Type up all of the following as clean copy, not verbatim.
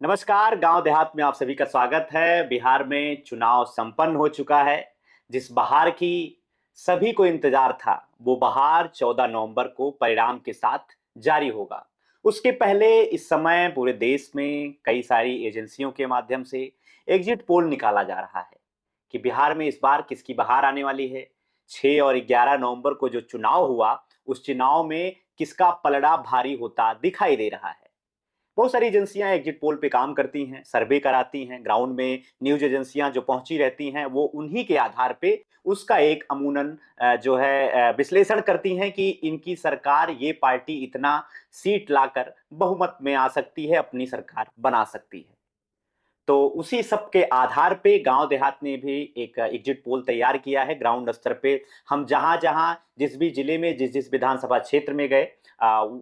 नमस्कार। गांव देहात में आप सभी का स्वागत है। बिहार में चुनाव संपन्न हो चुका है। जिस बहार की सभी को इंतजार था, वो बहार 14 नवंबर को परिणाम के साथ जारी होगा। उसके पहले इस समय पूरे देश में कई सारी एजेंसियों के माध्यम से एग्जिट पोल निकाला जा रहा है कि बिहार में इस बार किसकी बहार आने वाली है। 6 और 11 नवंबर को जो चुनाव हुआ, उस चुनाव में किसका पलड़ा भारी होता दिखाई दे रहा है। बहुत सारी एजेंसियां एग्जिट पोल पे काम करती हैं, सर्वे कराती हैं, ग्राउंड में न्यूज एजेंसियां जो पहुंची रहती हैं, वो उन्हीं के आधार पे उसका एक अमूनन जो है विश्लेषण करती हैं कि इनकी सरकार, ये पार्टी इतना सीट लाकर बहुमत में आ सकती है, अपनी सरकार बना सकती है। तो उसी सब के आधार पे गांव देहात ने भी एक एग्जिट पोल तैयार किया है। ग्राउंड स्तर पे हम जहां जहां जिस भी जिले में जिस जिस विधानसभा क्षेत्र में गए,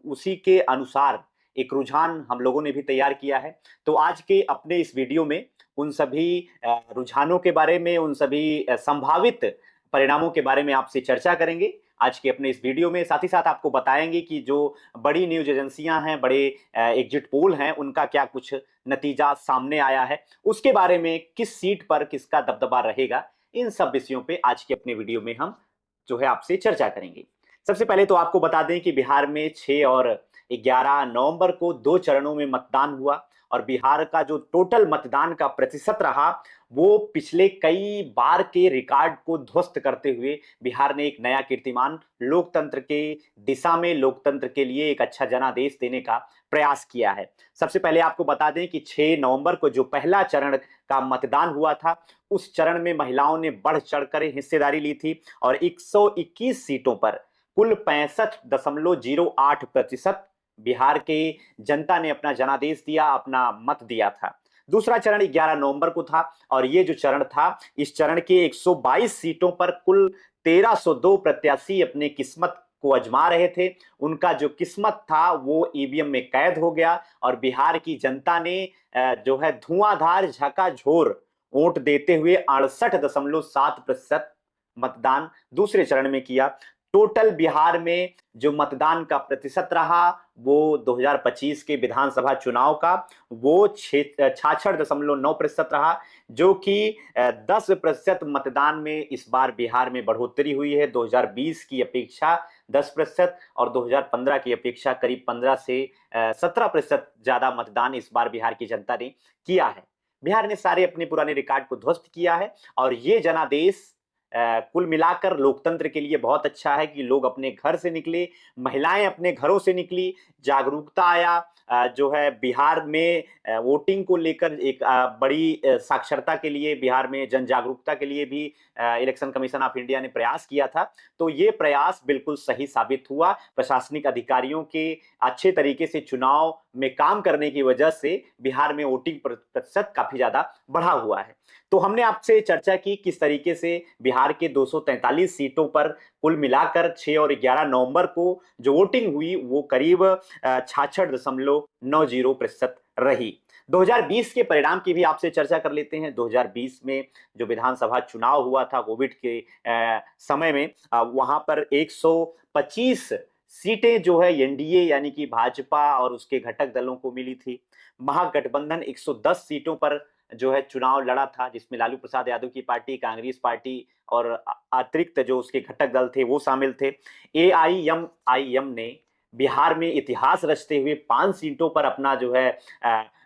उसी के अनुसार एक रुझान हम लोगों ने भी तैयार किया है। तो आज के अपने इस वीडियो में उन सभी रुझानों के बारे में, उन सभी संभावित परिणामों के बारे में आपसे चर्चा करेंगे आज के अपने इस वीडियो में। साथ ही साथ आपको बताएंगे कि जो बड़ी न्यूज एजेंसियां हैं, बड़े एग्जिट पोल हैं, उनका क्या कुछ नतीजा सामने आया है, उसके बारे में किस सीट पर किसका दबदबा रहेगा, इन सब विषयों पे आज के अपने वीडियो में हम जो है आपसे चर्चा करेंगे। सबसे पहले तो आपको बता दें कि बिहार में 6 और 11 नवंबर को 2 चरणों में मतदान हुआ और बिहार का जो टोटल मतदान का प्रतिशत रहा, वो पिछले कई बार के रिकॉर्ड को ध्वस्त करते हुए बिहार ने एक नया कीर्तिमान लोकतंत्र के दिशा में, लोकतंत्र के लिए एक अच्छा जनादेश देने का प्रयास किया है। सबसे पहले आपको बता दें कि 6 नवंबर को जो पहला चरण का मतदान हुआ था, उस चरण में महिलाओं ने बढ़ चढ़कर हिस्सेदारी ली थी और 121 सीटों पर कुल 65.08% बिहार के जनता ने अपना जनादेश दिया, अपना मत दिया था। दूसरा चरण 11 नवंबर को था और ये जो चरण था, इस चरण के 122 सीटों पर कुल 1302 प्रत्याशी अपने किस्मत को आजमा रहे थे। उनका जो किस्मत था वो ईवीएम में कैद हो गया और बिहार की जनता ने जो है धुआंधार झकाझोर वोट देते हुए 68.7% मतदान दूसरे चरण में किया। टोटल बिहार में जो मतदान का प्रतिशत रहा, वो 2025 के विधानसभा चुनाव का वो 66.9% रहा, जो कि 10% मतदान में इस बार बिहार में बढ़ोतरी हुई है। 2020 की अपेक्षा 10% और 2015 की अपेक्षा करीब 15 से 17% ज्यादा मतदान इस बार बिहार की जनता ने किया है। बिहार ने सारे अपने पुराने रिकॉर्ड को ध्वस्त किया है और ये जनादेश कुल मिलाकर लोकतंत्र के लिए बहुत अच्छा है कि लोग अपने घर से निकले, महिलाएं अपने घरों से निकली, जागरूकता आया। जो है बिहार में वोटिंग को लेकर एक बड़ी साक्षरता के लिए, बिहार में जन जागरूकता के लिए भी इलेक्शन कमीशन ऑफ इंडिया ने प्रयास किया था। तो ये प्रयास बिल्कुल सही साबित हुआ। प्रशासनिक अधिकारियों के अच्छे तरीके से चुनाव में काम करने की वजह से बिहार में वोटिंग प्रतिशत काफी ज्यादा बढ़ा हुआ है। तो हमने आपसे चर्चा की किस तरीके से बिहार के 243 सीटों पर कुल मिलाकर 6 और 11 नवंबर को जो वोटिंग हुई, वो करीब 66.90% रही। 2020 के परिणाम की भी आपसे चर्चा कर लेते हैं। 2020 में जो विधानसभा चुनाव हुआ था कोविड के समय में, वहां पर 125 सीटें जो है एनडीए यानी कि भाजपा और उसके घटक दलों को मिली थी। महागठबंधन 110 सीटों पर जो है चुनाव लड़ा था, जिसमें लालू प्रसाद यादव की पार्टी, कांग्रेस पार्टी और अतिरिक्त जो उसके घटक दल थे वो शामिल थे। एआईएमआईएम ने बिहार में इतिहास रचते हुए 5 सीटों पर अपना जो है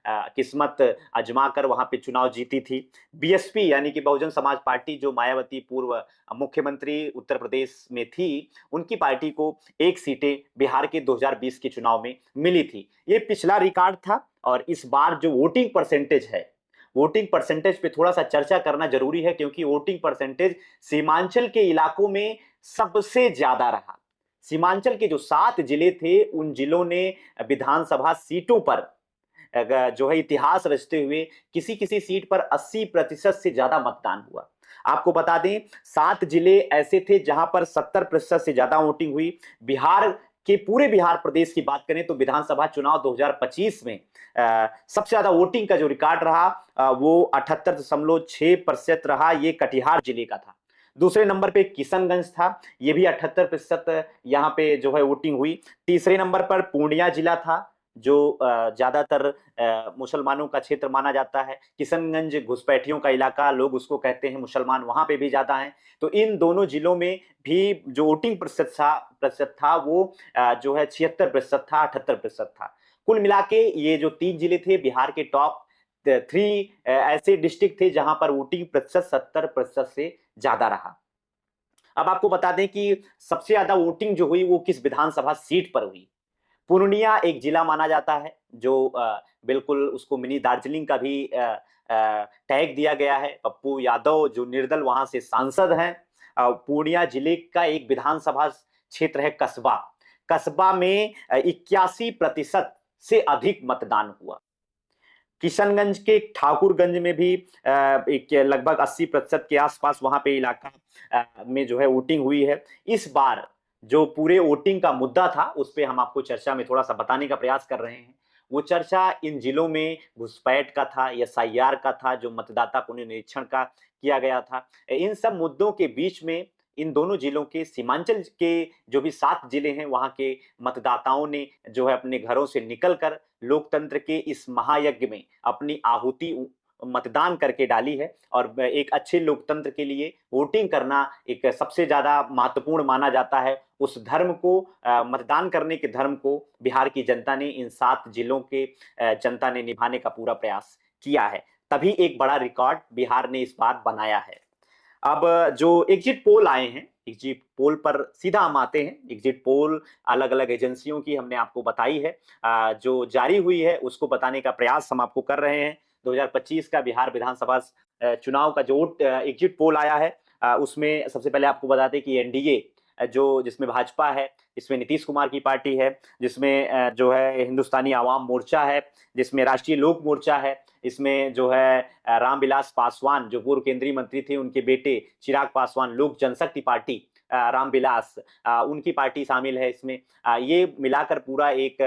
किस्मत आजमा कर वहां पे चुनाव जीती थी। बीएसपी यानी कि बहुजन समाज पार्टी, जो मायावती पूर्व मुख्यमंत्री उत्तर प्रदेश में थी, उनकी पार्टी को 1 सीटें बिहार के 2020 के चुनाव में मिली थी। ये पिछला रिकॉर्ड था और इस बार जो वोटिंग परसेंटेज है, वोटिंग परसेंटेज पे थोड़ा सा चर्चा करना जरूरी है, क्योंकि वोटिंग परसेंटेज सीमांचल के इलाकों में सबसे ज्यादा रहा। सीमांचल के जो 7 जिले थे, उन जिलों ने विधानसभा सीटों पर जो है इतिहास रचते हुए किसी किसी सीट पर 80% से ज्यादा मतदान हुआ। आपको बता दें, 7 जिले ऐसे थे जहां पर 70% से ज्यादा वोटिंग हुई। बिहार के पूरे बिहार प्रदेश की बात करें तो विधानसभा चुनाव 2025 में सबसे ज्यादा वोटिंग का जो रिकॉर्ड रहा, वो 78.6% रहा। ये कटिहार जिले का था। दूसरे नंबर पे किशनगंज था, ये भी 78% यहाँ पे जो है वोटिंग हुई। तीसरे नंबर पर पूर्णिया जिला था, जो ज्यादातर मुसलमानों का क्षेत्र माना जाता है। किशनगंज घुसपैठियों का इलाका, लोग उसको कहते हैं, मुसलमान वहां पे भी ज्यादा हैं। तो इन दोनों जिलों में भी जो वोटिंग प्रतिशत था वो जो है 76% था, 78% था। कुल मिला के ये जो 3 जिले थे बिहार के टॉप 3 ऐसे डिस्ट्रिक्ट थे जहां पर वोटिंग प्रतिशत 70% से ज्यादा रहा। अब आपको बता दें कि सबसे ज्यादा वोटिंग जो हुई वो किस विधानसभा सीट पर हुई। पूर्णिया एक जिला माना जाता है जो बिल्कुल उसको मिनी दार्जिलिंग का भी टैग दिया गया है। पप्पू यादव जो निर्दल वहां से सांसद हैं। पूर्णिया जिले का एक विधानसभा क्षेत्र है कस्बा। कस्बा में 81% से अधिक मतदान हुआ। किशनगंज के ठाकुरगंज में भी एक लगभग 80% के आसपास वहां पे इलाका में जो है वोटिंग हुई है। इस बार जो पूरे वोटिंग का मुद्दा था उस पे हम आपको चर्चा में थोड़ा सा बताने का प्रयास कर रहे हैं। वो चर्चा इन जिलों में घुसपैठ का था, एसआईआर का था, जो मतदाता पुनर्निरीक्षण का किया गया था। इन सब मुद्दों के बीच में इन दोनों जिलों के सीमांचल के जो भी 7 जिले हैं वहां के मतदाताओं ने जो है अपने घरों से निकलकर लोकतंत्र के इस महायज्ञ में अपनी आहुति मतदान करके डाली है। और एक अच्छे लोकतंत्र के लिए वोटिंग करना एक सबसे ज्यादा महत्वपूर्ण माना जाता है। उस धर्म को मतदान करने के धर्म को बिहार की जनता ने, इन 7 जिलों के जनता ने निभाने का पूरा प्रयास किया है। तभी एक बड़ा रिकॉर्ड बिहार ने इस बार बनाया है। अब जो एग्जिट पोल आए हैं, एग्जिट पोल पर सीधा हम आते हैं। एग्जिट पोल अलग अलग एजेंसियों की हमने आपको बताई है, जो जारी हुई है उसको बताने का प्रयास हम आपको कर रहे हैं। 2025 का बिहार विधानसभा चुनाव का जो एग्जिट पोल आया है उसमें सबसे पहले आपको बता दें कि एनडीए जो जिसमें भाजपा है, इसमें नीतीश कुमार की पार्टी है, जिसमें जो है हिंदुस्तानी आवाम मोर्चा है, जिसमें राष्ट्रीय लोक मोर्चा है, इसमें जो है रामविलास पासवान जो पूर्व केंद्रीय मंत्री थे उनके बेटे चिराग पासवान, लोक जनशक्ति पार्टी रामविलास उनकी पार्टी शामिल है इसमें। ये मिलाकर पूरा एक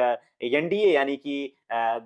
एनडीए यानी कि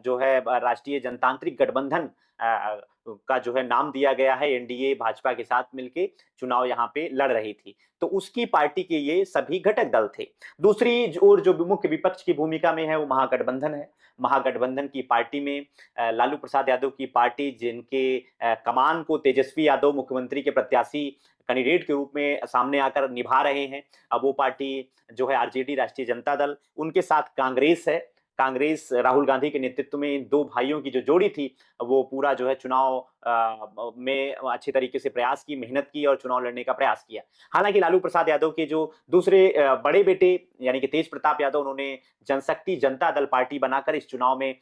जो है राष्ट्रीय जनतांत्रिक गठबंधन का जो है नाम दिया गया है। एनडीए भाजपा के साथ मिलके चुनाव यहाँ पे लड़ रही थी, तो उसकी पार्टी के ये सभी घटक दल थे। दूसरी ओर जो मुख्य विपक्ष की भूमिका में है वो महागठबंधन है। महागठबंधन की पार्टी में लालू प्रसाद यादव की पार्टी, जिनके कमान को तेजस्वी यादव मुख्यमंत्री के प्रत्याशी कैंडिडेट के रूप में सामने आकर निभा रहे हैं। अब वो पार्टी जो है आरजेडी, राष्ट्रीय जनता दल, उनके साथ कांग्रेस है। कांग्रेस राहुल गांधी के नेतृत्व में इन दो भाइयों की जो जोड़ी थी वो पूरा जो है चुनाव में अच्छे तरीके से प्रयास की, मेहनत की और चुनाव लड़ने का प्रयास किया। हालांकि लालू प्रसाद यादव के जो दूसरे बड़े बेटे यानी कि तेज प्रताप यादव, उन्होंने जनशक्ति जनता दल पार्टी बनाकर इस चुनाव में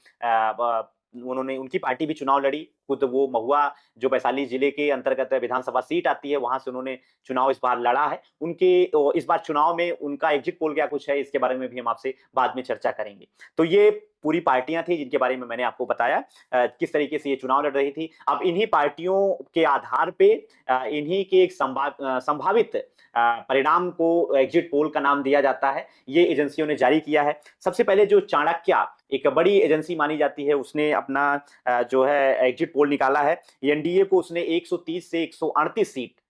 उन्होंने उनकी पार्टी भी चुनाव लड़ी। खुद वो महुआ जो वैशाली जिले के अंतर्गत विधानसभा सीट आती है वहां से उन्होंने चुनाव इस बार लड़ा है। उनके इस बार चुनाव में उनका एग्जिट पोल क्या कुछ है इसके बारे में भी हम आपसे बाद में चर्चा करेंगे। तो ये पूरी पार्टियां थी जिनके बारे में मैंने आपको बताया किस तरीके से ये चुनाव लड़ रही थी। अब इन्हीं पार्टियों के आधार पे इन्हीं के एक संभावित परिणाम को एग्जिट पोल का नाम दिया जाता है। ये एजेंसियों ने जारी किया है। सबसे पहले जो चाणक्य एक बड़ी एजेंसी मानी जाती है उसने अपना जो है एग्जिट पोल निकाला है। एनडीए को उसने 130 से 138 सीट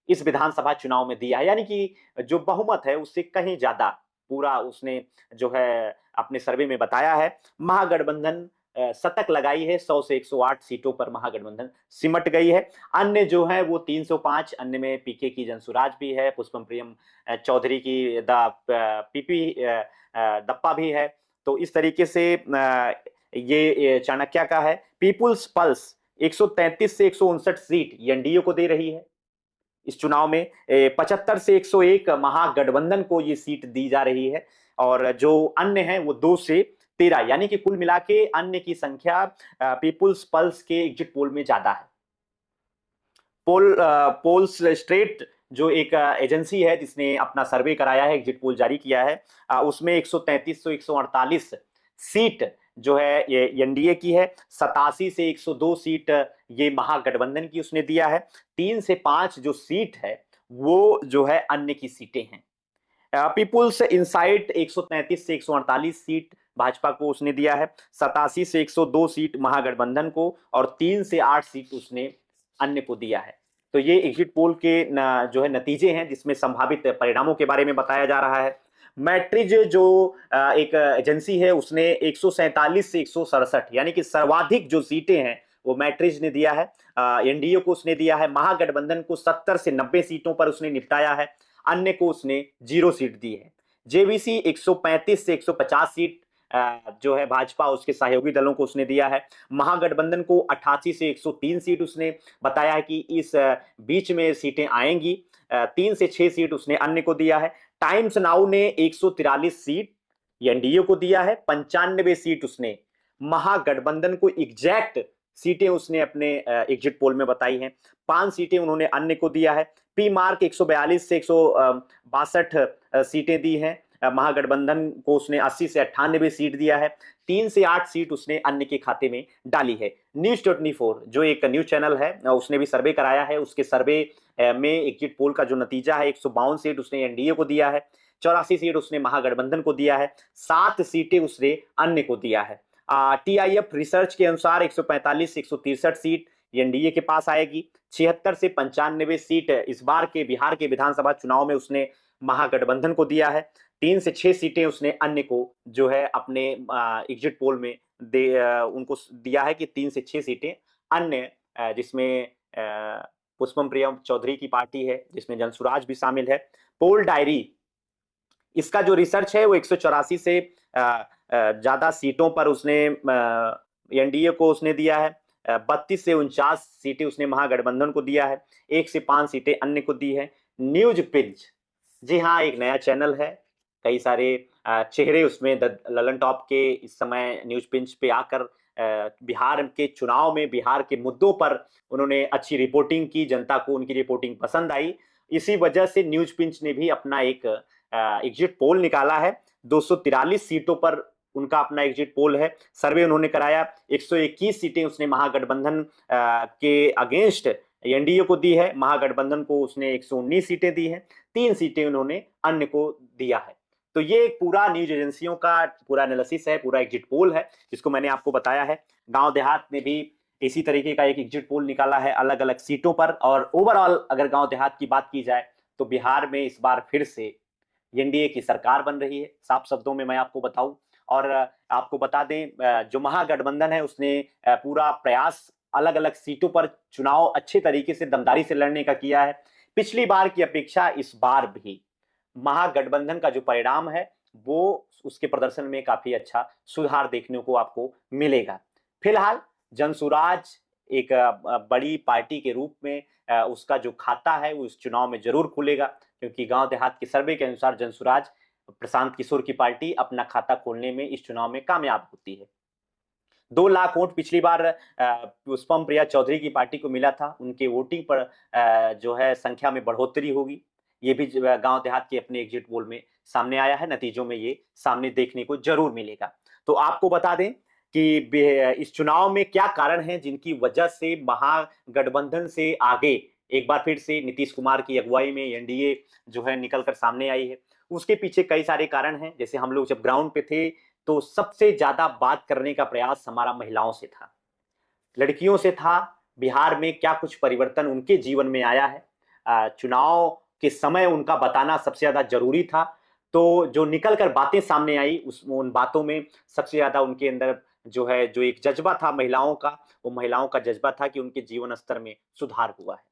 इस विधानसभा चुनाव में दिया है, यानी कि जो बहुमत है उससे कहीं ज्यादा पूरा उसने जो है अपने सर्वे में बताया है। महागठबंधन शतक लगाई है, 100 से 108 सीटों पर महागठबंधन सिमट गई है। अन्य जो है वो 305, अन्य में पीके की जनसुराज भी है, पुष्पम प्रियम चौधरी की पीपी दप्पा भी है। तो इस तरीके से ये चाणक्य का है। पीपुल्स पल्स 133 से 159 सीट एनडीए को दे रही है इस चुनाव में। 75 से 101 महागठबंधन को ये सीट दी जा रही है। और जो अन्य हैं वो 2 से 13, यानी कि कुल मिला के अन्य की संख्या पीपुल्स पल्स के एग्जिट पोल में ज्यादा है। पोल्स स्ट्रेट जो एक एजेंसी है जिसने अपना सर्वे कराया है, एग्जिट पोल जारी किया है, उसमें 133 से 148 सीट जो है ये एनडीए की है। 87 से 102 सीट ये महागठबंधन की उसने दिया है। 3 से 5 जो सीट है वो जो है अन्य की सीटें हैं। पीपुल्स इंसाइट 133 से 148 सीट भाजपा को उसने दिया है। 87 से 102 सीट महागठबंधन को और 3 से 8 सीट उसने अन्य को दिया है। तो ये एग्जिट पोल के जो है नतीजे हैं जिसमें संभावित परिणामों के बारे में बताया जा रहा है। मैट्रिज जो एक एजेंसी है, उसने 147 से 167 यानी कि सर्वाधिक जो सीटें हैं वो मैट्रिज ने दिया है। एनडीए को उसने दिया है। महागठबंधन को 70 से 90 सीटों पर उसने निपटाया है। अन्य को उसने 0 सीट दी है। जेवीसी 135 से 150 सीट जो है भाजपा उसके सहयोगी दलों को उसने दिया है। महागठबंधन को 88 से 103 सीट उसने बताया है कि इस बीच में सीटें आएंगी। 3 से 6 सीट उसने अन्य को दिया है। टाइम्स नाउ ने 143 सीट एनडीए को दिया है। 95 सीट उसने महागठबंधन को एग्जैक्ट सीटें उसने अपने एग्जिट पोल में बताई हैं। 5 सीटें उन्होंने अन्य को दिया है। पी मार्क 142 से 162 सीटें दी हैं। महागठबंधन को उसने 80 से 98 सीट दिया है। 3 से 8 सीट उसने अन्य के खाते में डाली है। न्यूज 24 जो एक न्यूज चैनल है, उसने भी सर्वे कराया है। उसके सर्वे में एग्जिट पोल का जो नतीजा है, 152 सीट उसने एनडीए को दिया है। 84 सीट उसने महागठबंधन को दिया है। 7 सीटें उसने अन्य को दिया है। टीआईएफ रिसर्च के अनुसार 145 से 163 सीट एनडीए के पास आएगी। 76 से 95 सीट इस बार के बिहार के विधानसभा चुनाव में उसने महागठबंधन को दिया है। 3 से 6 सीटें उसने अन्य को जो है अपने एग्जिट पोल में उनको दिया है कि 3 से 6 सीटें अन्य, जिसमें पुष्पम प्रिया चौधरी की पार्टी है, जिसमें जनसुराज भी शामिल है। पोल डायरी इसका जो रिसर्च है वो 184 से ज्यादा सीटों पर उसने एनडीए को उसने दिया है। 32 से 49 सीटें उसने महागठबंधन को दिया है। 1 से 5 सीटें अन्य को दी है। न्यूज पिंच, जी हाँ, एक नया चैनल है। कई सारे चेहरे उसमें ललन टॉप के इस समय न्यूज पिंच पे आकर बिहार के चुनाव में बिहार के मुद्दों पर उन्होंने अच्छी रिपोर्टिंग की। जनता को उनकी रिपोर्टिंग पसंद आई। इसी वजह से न्यूज पिंच ने भी अपना एक एग्जिट पोल निकाला है। 243 सीटों पर उनका अपना एग्जिट पोल है। सर्वे उन्होंने कराया। 121 सीटें उसने महागठबंधन के अगेंस्ट एनडीए को दी है। महागठबंधन को उसने 119 सीटें दी हैं। 3 सीटें उन्होंने अन्य को दिया है। तो ये पूरा न्यूज एजेंसियों का पूरा एनालिसिस है, पूरा एग्जिट पोल है, जिसको मैंने आपको बताया है। गांव देहात ने भी इसी तरीके का एक एग्जिट पोल निकाला है अलग अलग सीटों पर। और ओवरऑल अगर गांव देहात की बात की जाए तो बिहार में इस बार फिर से एनडीए की सरकार बन रही है। साफ शब्दों में मैं आपको बताऊं और आपको बता दें, जो महागठबंधन है उसने पूरा प्रयास अलग अलग सीटों पर चुनाव अच्छे तरीके से दमदारी से लड़ने का किया है। पिछली बार की अपेक्षा इस बार भी महागठबंधन का जो परिणाम है वो उसके प्रदर्शन में काफी अच्छा सुधार देखने को आपको मिलेगा। फिलहाल जनसुराज एक बड़ी पार्टी के रूप में उसका जो खाता है वो इस चुनाव में जरूर खुलेगा, क्योंकि गांव देहात के सर्वे के अनुसार जनसुराज प्रशांत किशोर की पार्टी अपना खाता खोलने में इस चुनाव में कामयाब होती है। 2 लाख वोट पिछली बार पुष्पम प्रिया चौधरी की पार्टी को मिला था। उनके वोटिंग पर जो है संख्या में बढ़ोतरी होगी। ये भी गांव देहात के अपने एग्जिट पोल में सामने आया है। नतीजों में ये सामने देखने को जरूर मिलेगा। तो आपको बता दें कि इस चुनाव में क्या कारण है जिनकी वजह से महागठबंधन से आगे एक बार फिर से नीतीश कुमार की अगुवाई में एनडीए जो है निकल कर सामने आई है। उसके पीछे कई सारे कारण हैं। जैसे हम लोग जब ग्राउंड पे थे तो सबसे ज्यादा बात करने का प्रयास हमारा महिलाओं से था, लड़कियों से था। बिहार में क्या कुछ परिवर्तन उनके जीवन में आया है, चुनाव के समय उनका बताना सबसे ज्यादा जरूरी था। तो जो निकल कर बातें सामने आई उन बातों में सबसे ज्यादा उनके अंदर जो एक जज्बा था महिलाओं का, वो महिलाओं का जज्बा था कि उनके जीवन स्तर में सुधार हुआ है।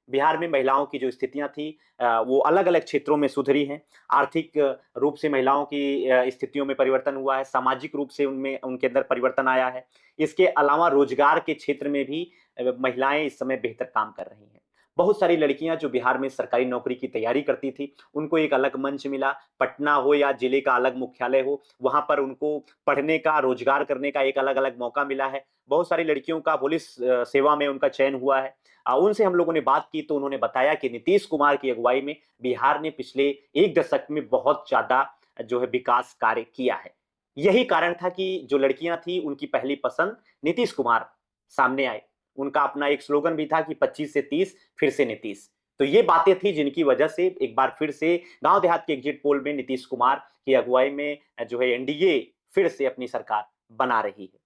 बिहार में महिलाओं की जो स्थितियां थी वो अलग अलग क्षेत्रों में सुधरी हैं। आर्थिक रूप से महिलाओं की स्थितियों में परिवर्तन हुआ है। सामाजिक रूप से उनमें उनके अंदर परिवर्तन आया है। इसके अलावा रोजगार के क्षेत्र में भी महिलाएं इस समय बेहतर काम कर रही हैं। बहुत सारी लड़कियां जो बिहार में सरकारी नौकरी की तैयारी करती थी उनको एक अलग मंच मिला। पटना हो या जिले का अलग मुख्यालय हो, वहां पर उनको पढ़ने का, रोजगार करने का एक अलग अलग मौका मिला है। बहुत सारी लड़कियों का पुलिस सेवा में उनका चयन हुआ है। उनसे हम लोगों ने बात की तो उन्होंने बताया कि नीतीश कुमार की अगुवाई में बिहार ने पिछले 1 दशक में बहुत ज्यादा जो है विकास कार्य किया है। यही कारण था कि जो लड़कियां थी उनकी पहली पसंद नीतीश कुमार सामने आए। उनका अपना एक स्लोगन भी था कि 25 से 30 फिर से नीतीश। तो ये बातें थी जिनकी वजह से एक बार फिर से गांव देहात के एग्जिट पोल में नीतीश कुमार की अगुवाई में जो है एनडीए फिर से अपनी सरकार बना रही है।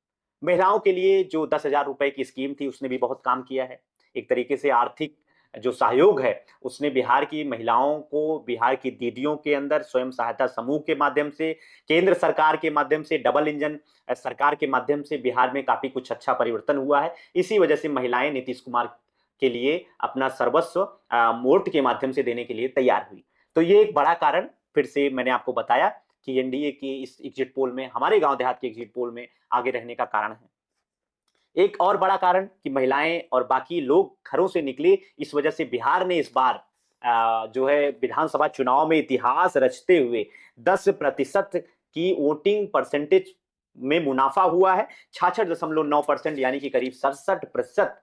महिलाओं के लिए जो 10,000 रुपए की स्कीम थी उसने भी बहुत काम किया है। एक तरीके से आर्थिक जो सहयोग है उसने बिहार की महिलाओं को, बिहार की दीदियों के अंदर स्वयं सहायता समूह के माध्यम से, केंद्र सरकार के माध्यम से, डबल इंजन सरकार के माध्यम से बिहार में काफी कुछ अच्छा परिवर्तन हुआ है। इसी वजह से महिलाएं नीतीश कुमार के लिए अपना सर्वस्व वोट के माध्यम से देने के लिए तैयार हुई। तो ये एक बड़ा कारण फिर से मैंने आपको बताया कि एनडीए की इस एग्जिट पोल में, हमारे गांव देहात के एग्जिट पोल में आगे रहने का कारण है। एक और बड़ा कारण कि महिलाएं और बाकी लोग घरों से निकले, इस वजह से बिहार ने इस बार जो है विधानसभा चुनाव में इतिहास रचते हुए 10% की वोटिंग परसेंटेज में मुनाफा हुआ है। 66.9% यानी कि करीब 67%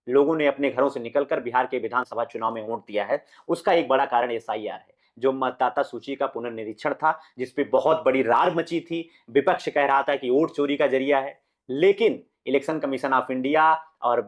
लोगों ने अपने घरों से निकलकर बिहार के विधानसभा चुनाव में वोट दिया है। उसका एक बड़ा कारण एसआईआर है, जो मतदाता सूची का पुनर्निरीक्षण था, जिसपे बहुत बड़ी रार मची थी। विपक्ष कह रहा था कि वोट चोरी का जरिया है, लेकिन इलेक्शन कमीशन ऑफ इंडिया और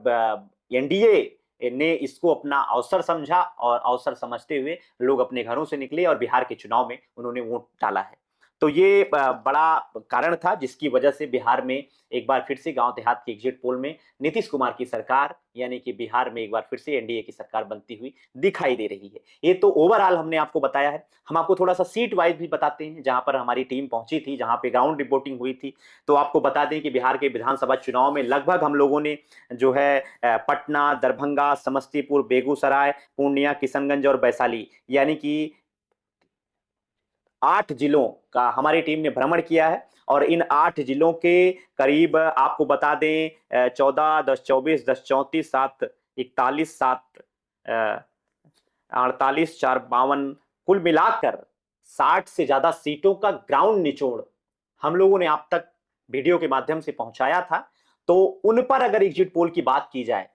एनडीए ने इसको अपना अवसर समझा और अवसर समझते हुए लोग अपने घरों से निकले और बिहार के चुनाव में उन्होंने वोट डाला है। तो ये बड़ा कारण था जिसकी वजह से बिहार में एक बार फिर से गांव देहात के एग्जिट पोल में नीतीश कुमार की सरकार, यानी कि बिहार में एक बार फिर से एनडीए की सरकार बनती हुई दिखाई दे रही है। ये तो ओवरऑल हमने आपको बताया है। हम आपको थोड़ा सा सीट वाइज भी बताते हैं, जहां पर हमारी टीम पहुंची थी, जहां पे ग्राउंड रिपोर्टिंग हुई थी। तो आपको बता दें कि बिहार के विधानसभा चुनाव में लगभग हम लोगों ने जो है पटना, दरभंगा, समस्तीपुर, बेगूसराय, पूर्णिया, किशनगंज और वैशाली, यानी कि 8 जिलों का हमारी टीम ने भ्रमण किया है। और इन 8 जिलों के करीब आपको बता दें 14, 10, 24, 10, 34, 7, 41, 7, 48, 4, 52, कुल मिलाकर 60 से ज्यादा सीटों का ग्राउंड निचोड़ हम लोगों ने आप तक वीडियो के माध्यम से पहुंचाया था। तो उन पर अगर एग्जिट पोल की बात की जाए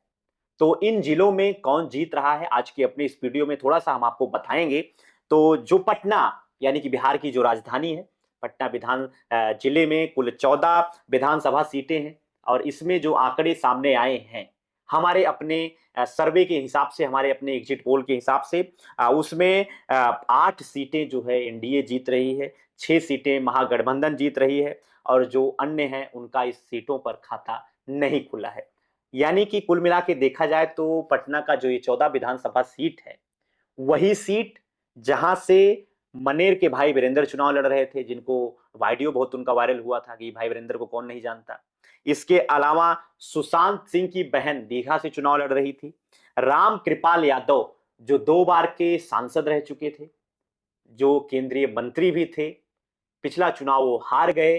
तो इन जिलों में कौन जीत रहा है, आज की अपनी इस वीडियो में थोड़ा सा हम आपको बताएंगे। तो जो पटना, यानी कि बिहार की जो राजधानी है, पटना जिले में कुल 14 विधानसभा सीटें हैं। और इसमें जो आंकड़े सामने आए हैं हमारे अपने सर्वे के हिसाब से, हमारे अपने एग्जिट पोल के हिसाब से, उसमें 8 सीटें जो है एनडीए जीत रही है, 6 सीटें महागठबंधन जीत रही है, और जो अन्य हैं उनका इस सीटों पर खाता नहीं खुला है। यानी कि कुल मिला के देखा जाए तो पटना का जो ये 14 विधानसभा सीट है, वही सीट जहां से मनेर के भाई वीरेंद्र चुनाव लड़ रहे थे, जिनको वीडियो बहुत उनका वायरल हुआ था कि भाई वीरेंद्र को कौन नहीं जानता। इसके अलावा सुशांत सिंह की बहन दीघा से चुनाव लड़ रही थी। राम कृपाल यादव जो 2 बार के सांसद रह चुके थे, जो केंद्रीय मंत्री भी थे, पिछला चुनाव वो हार गए,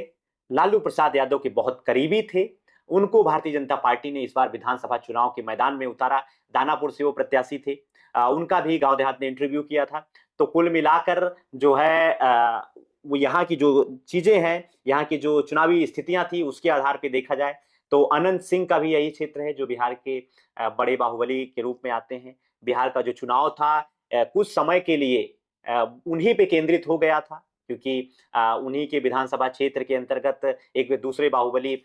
लालू प्रसाद यादव के बहुत करीबी थे, उनको भारतीय जनता पार्टी ने इस बार विधानसभा चुनाव के मैदान में उतारा। दानापुर से वो प्रत्याशी थे, उनका भी गांव देहात ने इंटरव्यू किया था। तो कुल मिलाकर जो है वो यहाँ की जो चीजें हैं, यहाँ की जो चुनावी स्थितियां थी, उसके आधार पर देखा जाए तो अनंत सिंह का भी यही क्षेत्र है जो बिहार के बड़े बाहुबली के रूप में आते हैं। बिहार का जो चुनाव था कुछ समय के लिए उन्हीं पे केंद्रित हो गया था, क्योंकि उन्हीं के विधानसभा क्षेत्र के अंतर्गत एक दूसरे बाहुबली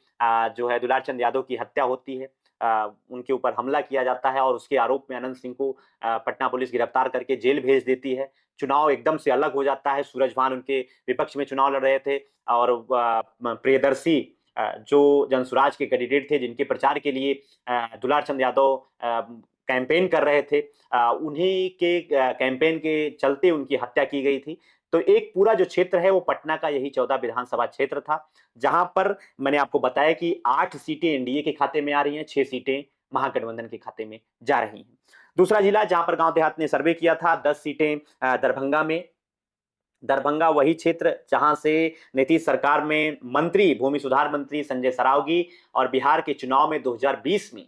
जो है दुलार चंद यादव की हत्या होती है। उनके ऊपर हमला किया जाता है और उसके आरोप में अनंत सिंह को पटना पुलिस गिरफ्तार करके जेल भेज देती है। चुनाव एकदम से अलग हो जाता है। सूरजभान उनके विपक्ष में चुनाव लड़ रहे थे और प्रियदर्शी जो जनसुराज के कैंडिडेट थे, जिनके प्रचार के लिए दुलार चंद यादव कैंपेन कर रहे थे, उन्हीं के कैंपेन के चलते उनकी हत्या की गई थी। तो एक पूरा जो क्षेत्र है वो पटना का यही 14 विधानसभा क्षेत्र था, जहां पर मैंने आपको बताया कि 8 सीटें एनडीए के खाते में आ रही हैं, 6 सीटें महागठबंधन के खाते में जा रही हैं। दूसरा जिला जहां पर गांव देहात ने सर्वे किया था, 10 सीटें दरभंगा में। दरभंगा वही क्षेत्र जहां से नीतीश सरकार में मंत्री, भूमि सुधार मंत्री संजय सरावगी और बिहार के चुनाव में 2020 में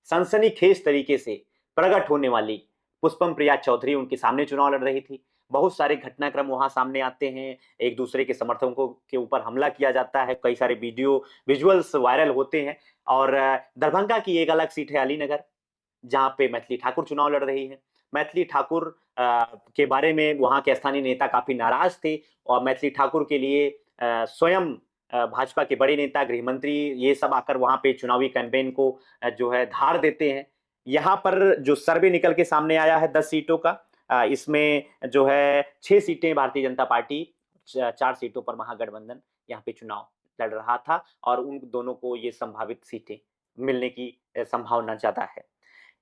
सनसनीखेज तरीके से प्रकट होने वाली पुष्पम प्रिया चौधरी उनके सामने चुनाव लड़ रही थी। बहुत सारे घटनाक्रम वहां सामने आते हैं, एक दूसरे के समर्थकों के ऊपर हमला किया जाता है, कई सारे वीडियो विजुअल्स वायरल होते हैं। और दरभंगा की एक अलग सीट है अलीनगर, जहां पे मैथिली ठाकुर चुनाव लड़ रही है। मैथिली ठाकुर के बारे में वहां के स्थानीय नेता काफी नाराज थे और मैथिली ठाकुर के लिए स्वयं भाजपा के बड़े नेता, गृह मंत्री, ये सब आकर वहां पे चुनावी कैंपेन को जो है धार देते हैं। यहाँ पर जो सर्वे निकल के सामने आया है 10 सीटों का, इसमें जो है 6 सीटें भारतीय जनता पार्टी, 4 सीटों पर महागठबंधन यहाँ पे चुनाव लड़ रहा था और उन दोनों को ये संभावित सीटें मिलने की संभावना ज्यादा है।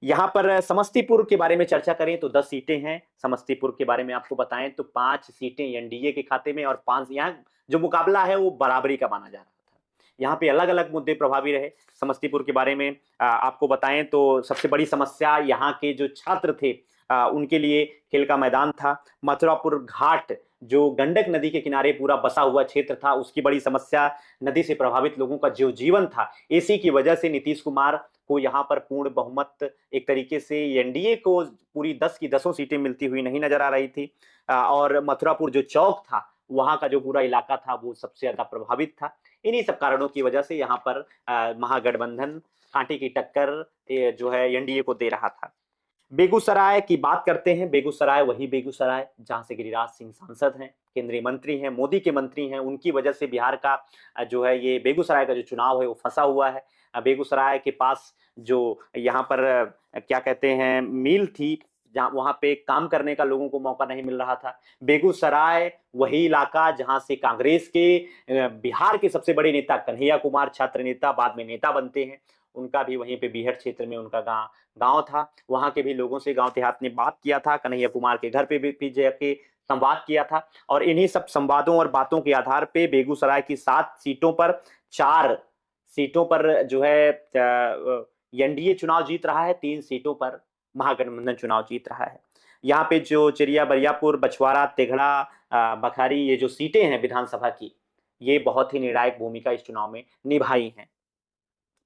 यहाँ पर समस्तीपुर के बारे में चर्चा करें तो 10 सीटें हैं। समस्तीपुर के बारे में आपको बताएं तो 5 सीटें एनडीए के खाते में और 5 यहाँ जो मुकाबला है वो बराबरी का माना जा रहा था। यहाँ पे अलग अलग मुद्दे प्रभावी रहे। समस्तीपुर के बारे में आपको बताएं तो सबसे बड़ी समस्या यहाँ के जो छात्र थे उनके लिए खेल का मैदान था। मथुरापुर घाट जो गंडक नदी के किनारे पूरा बसा हुआ क्षेत्र था, उसकी बड़ी समस्या नदी से प्रभावित लोगों का जो जीवन था, इसी की वजह से नीतीश कुमार को यहाँ पर पूर्ण बहुमत एक तरीके से एनडीए को पूरी 10 की 10 सीटें मिलती हुई नहीं नजर आ रही थी। और मथुरापुर जो चौक था, वहां का जो पूरा इलाका था वो सबसे ज्यादा प्रभावित था। इन्हीं सब कारणों की वजह से यहाँ पर महागठबंधन कांटे की टक्कर जो है एनडीए को दे रहा था। बेगूसराय की बात करते हैं। बेगूसराय वही बेगूसराय जहां से गिरिराज सिंह सांसद हैं, केंद्रीय मंत्री हैं, मोदी के मंत्री हैं। उनकी वजह से बिहार का जो है ये बेगूसराय का जो चुनाव है वो फंसा हुआ है। बेगूसराय के पास जो यहाँ पर क्या कहते हैं मिल थी, जहाँ वहां पे काम करने का लोगों को मौका नहीं मिल रहा था। बेगूसराय वही इलाका जहां से कांग्रेस के बिहार के सबसे बड़े नेता कन्हैया कुमार, छात्र नेता, बाद में नेता बनते हैं, उनका भी वहीं पे बीहड़ क्षेत्र में उनका गांव था। वहां के भी लोगों से गांव देहात ने बात किया था, कन्हैया कुमार के घर पे भी जाके संवाद किया था। और इन्हीं सब संवादों और बातों के आधार पे बेगूसराय की 7 सीटों पर 4 सीटों पर जो है एनडीए चुनाव जीत रहा है, 3 सीटों पर महागठबंधन चुनाव जीत रहा है। यहाँ पे जो चिरिया बरियापुर, बछवाड़ा, तेघड़ा, बखारी, ये जो सीटें हैं विधानसभा की, ये बहुत ही निर्णायक भूमिका इस चुनाव में निभाई हैं।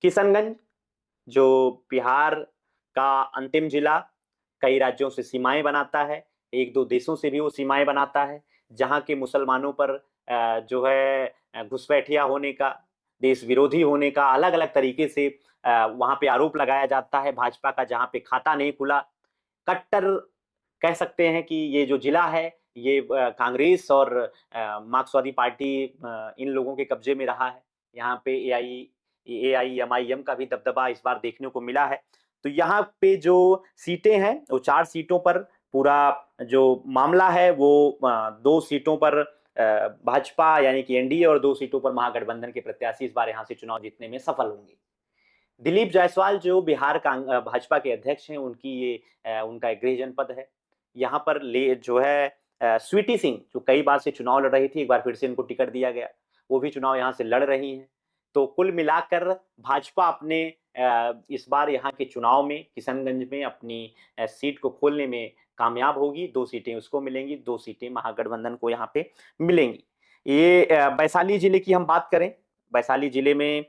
किशनगंज जो बिहार का अंतिम जिला, कई राज्यों से सीमाएं बनाता है, 1-2 देशों से भी वो सीमाएं बनाता है, जहां के मुसलमानों पर जो है घुसपैठिया होने का, देश विरोधी होने का अलग अलग तरीके से वहां पे आरोप लगाया जाता है। भाजपा का जहां पे खाता नहीं खुला, कट्टर कह सकते हैं कि ये जो जिला है ये कांग्रेस और मार्क्सवादी पार्टी इन लोगों के कब्जे में रहा है। यहाँ पे एआईएमआईएम का भी दबदबा इस बार देखने को मिला है। तो यहाँ पे जो सीटें हैं वो 4 सीटों पर पूरा जो मामला है वो 2 सीटों पर भाजपा यानी कि एनडीए और 2 सीटों पर महागठबंधन के प्रत्याशी इस बार यहाँ से चुनाव जीतने में सफल होंगे। दिलीप जायसवाल जो बिहार भाजपा के अध्यक्ष हैं, उनकी ये उनका एक गृह जनपद है। यहाँ पर ले जो है स्वीटी सिंह जो कई बार से चुनाव लड़ रही थी, एक बार फिर से इनको टिकट दिया गया, वो भी चुनाव यहाँ से लड़ रही हैं। तो कुल मिलाकर भाजपा अपने इस बार यहाँ के चुनाव में किशनगंज में अपनी सीट को खोलने में कामयाब होगी। 2 सीटें उसको मिलेंगी, 2 सीटें महागठबंधन को यहाँ पे मिलेंगी। ये वैशाली जिले की हम बात करें, वैशाली जिले में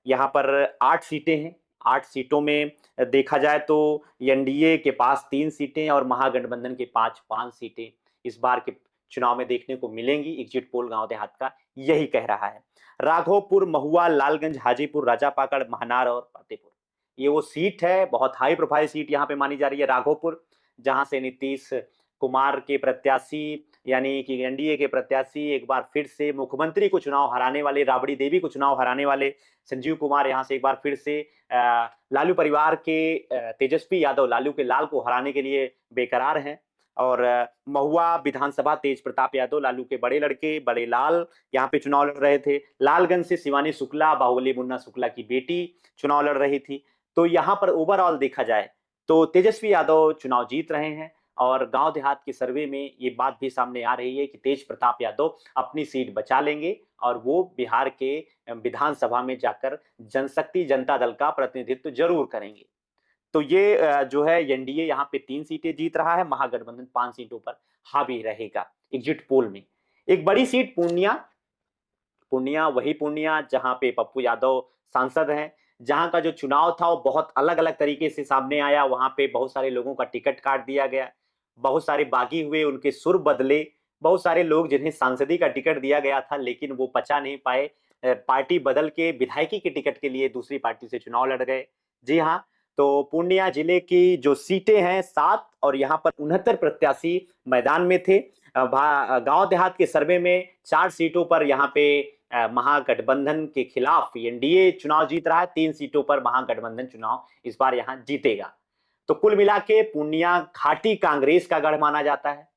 यहाँ पर 8 सीटें हैं। 8 सीटों में देखा जाए तो एनडीए के पास 3 सीटें और महागठबंधन के 5 सीटें इस बार के चुनाव में देखने को मिलेंगी। एग्जिट पोल गांव देहात का यही कह रहा है। राघोपुर, महुआ, लालगंज, हाजीपुर, राजापाकड़, महनार और फतेहपुर, ये वो सीट है, बहुत हाई प्रोफाइल सीट यहाँ पे मानी जा रही है। राघोपुर जहां से नीतीश कुमार के प्रत्याशी यानी कि एनडीए के प्रत्याशी एक बार फिर से मुख्यमंत्री को चुनाव हराने वाले, राबड़ी देवी को चुनाव हराने वाले संजीव कुमार यहाँ से एक बार फिर से लालू परिवार के तेजस्वी यादव, लालू के लाल को हराने के लिए बेकरार हैं। और महुआ विधानसभा तेज प्रताप यादव, लालू के बड़े लड़के बड़े लाल, यहाँ पे चुनाव लड़ रहे थे। लालगंज से शिवानी शुक्ला, बाहुबली मुन्ना शुक्ला की बेटी चुनाव लड़ रही थी। तो यहाँ पर ओवरऑल देखा जाए तो तेजस्वी यादव चुनाव जीत रहे हैं। और गांव देहात के सर्वे में ये बात भी सामने आ रही है कि तेज प्रताप यादव अपनी सीट बचा लेंगे और वो बिहार के विधानसभा में जाकर जनशक्ति जनता दल का प्रतिनिधित्व जरूर करेंगे। तो ये जो है एनडीए यहाँ पे 3 सीटें जीत रहा है, महागठबंधन 5 सीटों पर हावी रहेगा एग्जिट पोल में। एक बड़ी सीट पूर्णिया वही पूर्णिया जहां पे पप्पू यादव सांसद हैं, जहां का जो चुनाव था वो बहुत अलग अलग तरीके से सामने आया। वहां पे बहुत सारे लोगों का टिकट काट दिया गया, बहुत सारे बागी हुए, उनके सुर बदले। बहुत सारे लोग जिन्हें सांसदी का टिकट दिया गया था लेकिन वो पचा नहीं पाए, पार्टी बदल के विधायकी के टिकट के लिए दूसरी पार्टी से चुनाव लड़ गए। जी हाँ, तो पूर्णिया जिले की जो सीटें हैं 7 और यहाँ पर 69 प्रत्याशी मैदान में थे। गांव देहात के सर्वे में 4 सीटों पर यहाँ पे महागठबंधन के खिलाफ एनडीए चुनाव जीत रहा है, 3 सीटों पर महागठबंधन चुनाव इस बार यहाँ जीतेगा। तो कुल मिला के पूर्णिया घाटी कांग्रेस का गढ़ माना जाता है।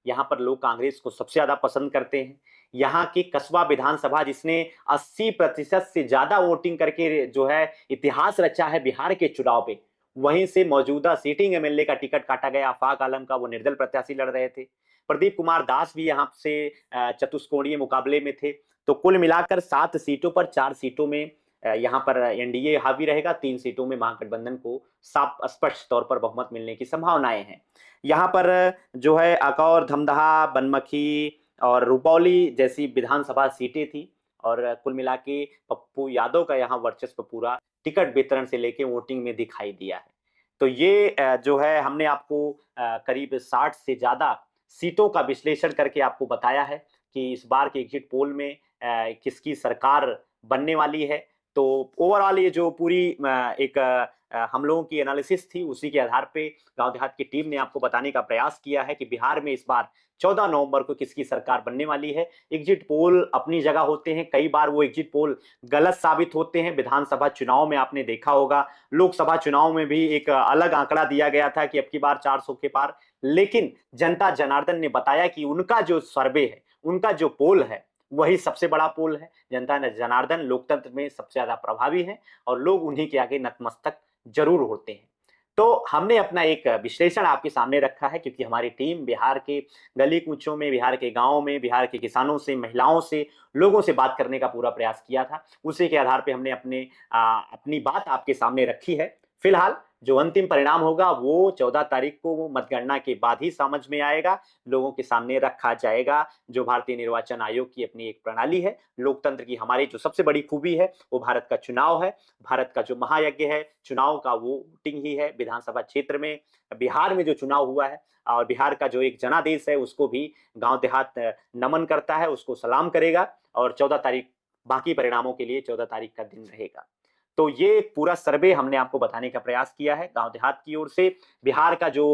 यहाँ पर लोग कांग्रेस को सबसे ज्यादा पसंद करते हैं। यहाँ की कस्बा विधानसभा जिसने 80% से ज्यादा वोटिंग करके जो है इतिहास रचा है बिहार के चुनाव पे, वहीं से मौजूदा सीटिंग एमएलए का टिकट काटा गया आफाक आलम का, वो निर्दल प्रत्याशी लड़ रहे थे। प्रदीप कुमार दास भी यहाँ से चतुष्कोणीय मुकाबले में थे। तो कुल मिलाकर 7 सीटों पर 4 सीटों में यहाँ पर एनडीए हावी रहेगा, 3 सीटों में महागठबंधन को साफ स्पष्ट तौर पर बहुमत मिलने की संभावनाएं हैं। यहाँ पर जो है अकौर, धमदाहा, बनमखी और रुपौली जैसी विधानसभा सीटें थी, और कुल मिला के पप्पू यादव का यहाँ वर्चस्व पूरा टिकट वितरण से लेके वोटिंग में दिखाई दिया है। तो ये जो है हमने आपको करीब 60 से ज्यादा सीटों का विश्लेषण करके आपको बताया है कि इस बार के एग्जिट पोल में किसकी सरकार बनने वाली है। तो ओवरऑल ये जो पूरी एक हम लोगों की एनालिसिस थी, उसी के आधार पे गांव देहात की टीम ने आपको बताने का प्रयास किया है कि बिहार में इस बार 14 नवंबर को किसकी सरकार बनने वाली है। एग्जिट पोल अपनी जगह होते हैं, कई बार वो एग्जिट पोल गलत साबित होते हैं। विधानसभा चुनाव में आपने देखा होगा, लोकसभा चुनाव में भी एक अलग आंकड़ा दिया गया था कि अब की बार 400 के पार, लेकिन जनता जनार्दन ने बताया कि उनका जो सर्वे है, उनका जो पोल है, वही सबसे बड़ा पोल है। जनता जनार्दन लोकतंत्र में सबसे ज्यादा प्रभावी है और लोग उन्हीं के आगे नतमस्तक जरूर होते हैं। तो हमने अपना एक विश्लेषण आपके सामने रखा है, क्योंकि हमारी टीम बिहार के गली कूचों में, बिहार के गांवों में, बिहार के किसानों से, महिलाओं से, लोगों से बात करने का पूरा प्रयास किया था। उसी के आधार पे हमने अपनी बात आपके सामने रखी है। फिलहाल जो अंतिम परिणाम होगा वो 14 तारीख को वो मतगणना के बाद ही समझ में आएगा, लोगों के सामने रखा जाएगा। जो भारतीय निर्वाचन आयोग की अपनी एक प्रणाली है, लोकतंत्र की हमारी जो सबसे बड़ी खूबी है वो भारत का चुनाव है। भारत का जो महायज्ञ है चुनाव का, वो वोटिंग ही है। विधानसभा क्षेत्र में बिहार में जो चुनाव हुआ है, और बिहार का जो एक जनादेश है, उसको भी गांव देहात नमन करता है, उसको सलाम करेगा। और 14 तारीख बाकी परिणामों के लिए 14 तारीख का दिन रहेगा। तो ये पूरा सर्वे हमने आपको बताने का प्रयास किया है गांव देहात की ओर से। बिहार का जो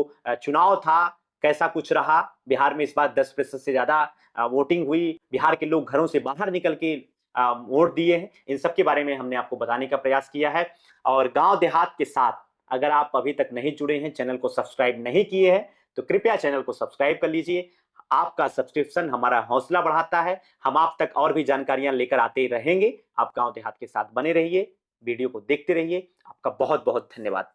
चुनाव था कैसा कुछ रहा, बिहार में इस बार 10% से ज्यादा वोटिंग हुई, बिहार के लोग घरों से बाहर निकल के वोट दिए हैं, इन सब के बारे में हमने आपको बताने का प्रयास किया है। और गांव देहात के साथ अगर आप अभी तक नहीं जुड़े हैं, चैनल को सब्सक्राइब नहीं किए हैं, तो कृपया चैनल को सब्सक्राइब कर लीजिए। आपका सब्सक्रिप्शन हमारा हौसला बढ़ाता है, हम आप तक और भी जानकारियां लेकर आते रहेंगे। आप गांव देहात के साथ बने रहिए, वीडियो को देखते रहिए। आपका बहुत बहुत धन्यवाद।